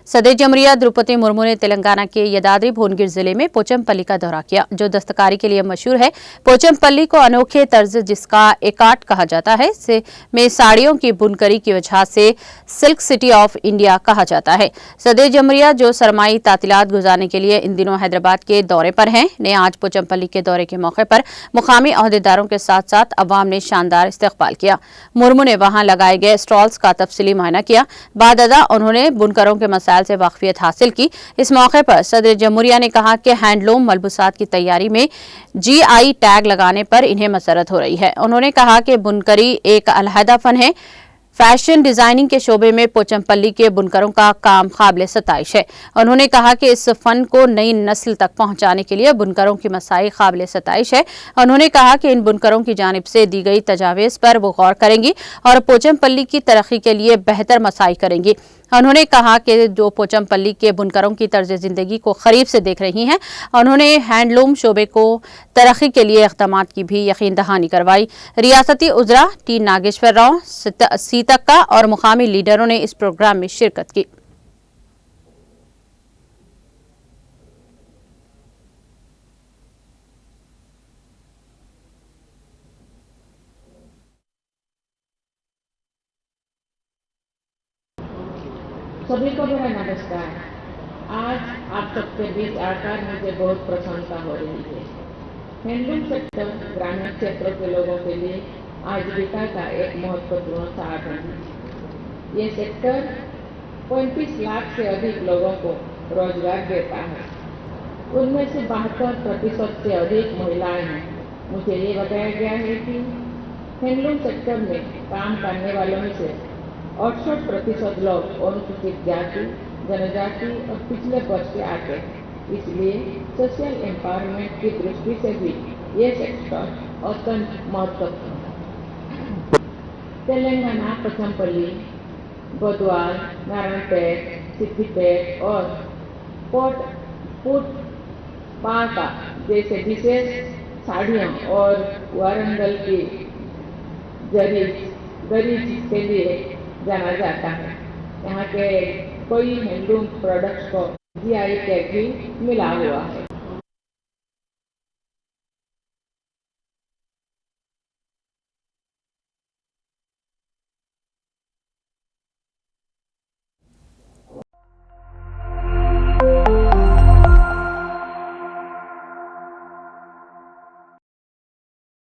सदर जमहूरिया द्रौपदी मुर्मू ने तेलंगाना के यदाद्री भुवनगिर जिले में पोचमपल्ली का दौरा किया, जो दस्तकारी के लिए मशहूर है। पोचमपल्ली को अनोखे तर्ज जिसका एकार्ट कहा जाता है में साड़ियों की बुनकरी की वजह से सिल्क सिटी ऑफ इंडिया कहा जाता है। सदर जमहूरिया जो सरमाई तातीलात गुजारने के लिए इन दिनों हैदराबाद के दौरे पर हैं, ने आज पोचमपल्ली के दौरे के मौके पर मुकामी अहदेदारों के साथ साथ अवाम ने शानदार इस्तकबाल किया। मुर्मू ने वहां लगाए गए स्टॉल्स का तफसीली मुआयना किया। बाद अदा उन्होंने बुनकरों के मसाइल से वाकफियत हासिल की। इस मौके पर सदर जमहूरिया ने कहा कि हैंडलूम मलबूसात की तैयारी में GI टैग लगाने पर इन्हें मसरत हो रही है। उन्होंने कहा कि बुनकरी एक अलहदा फन है। फैशन डिजाइनिंग के शोबे में पोचमपल्ली के बुनकरों का काम काबिल सताइश है। उन्होंने कहा कि इस फन को नई नस्ल तक पहुंचाने के लिए बुनकरों की मसाई काबिल सताइश है। उन्होंने कहा कि इन बुनकरों की जानिब से दी गई तजावीज़ पर वो गौर करेंगी और पोचमपल्ली की तरक्की के लिए बेहतर मसाई करेंगी। उन्होंने कहा कि जो पोचमपल्ली के बुनकरों की तर्ज जिंदगी को करीब से देख रही हैं, उन्होंने हैंडलूम शोबे को तरक्की के लिए इक़दाम की भी यकीन दहानी करवाई। रियासती उज़रा T नागेश्वर राव, सीतक्का और मुकामी लीडरों ने इस प्रोग्राम में शिरकत की। सभी को मेरा नमस्कार। आज आप सबके बीच आकर मुझे बहुत प्रसन्नता हो रही है। हैंडलूम सेक्टर ग्रामीण क्षेत्रों के लोगों के लिए आजीविका का एक महत्वपूर्ण साधन है। ये सेक्टर 35 लाख से अधिक लोगों को रोजगार देता है। उनमें से 72% से अधिक महिलाएं हैं। मुझे ये बताया गया है कि हैंडलूम सेक्टर में काम करने वालों में से 68% लोग अनुसूचित जाति, जनजाति और पिछले वर्ग से आते हैं। इसलिए सोशल एम्पावरमेंट की दृष्टि से भी ये सेक्टर अत्यंत महत्वपूर्ण है। तेलंगाना पोचमपल्ली, गोदवाल, नारायणपेट, सिद्दीपेट और पुटपाका जैसे विशेष साड़ियों और वारंगल की गरीज के लिए जाना जाता है। यहाँ के कई हैंडलूम प्रोडक्ट्स को GI टैग भी मिला हुआ है।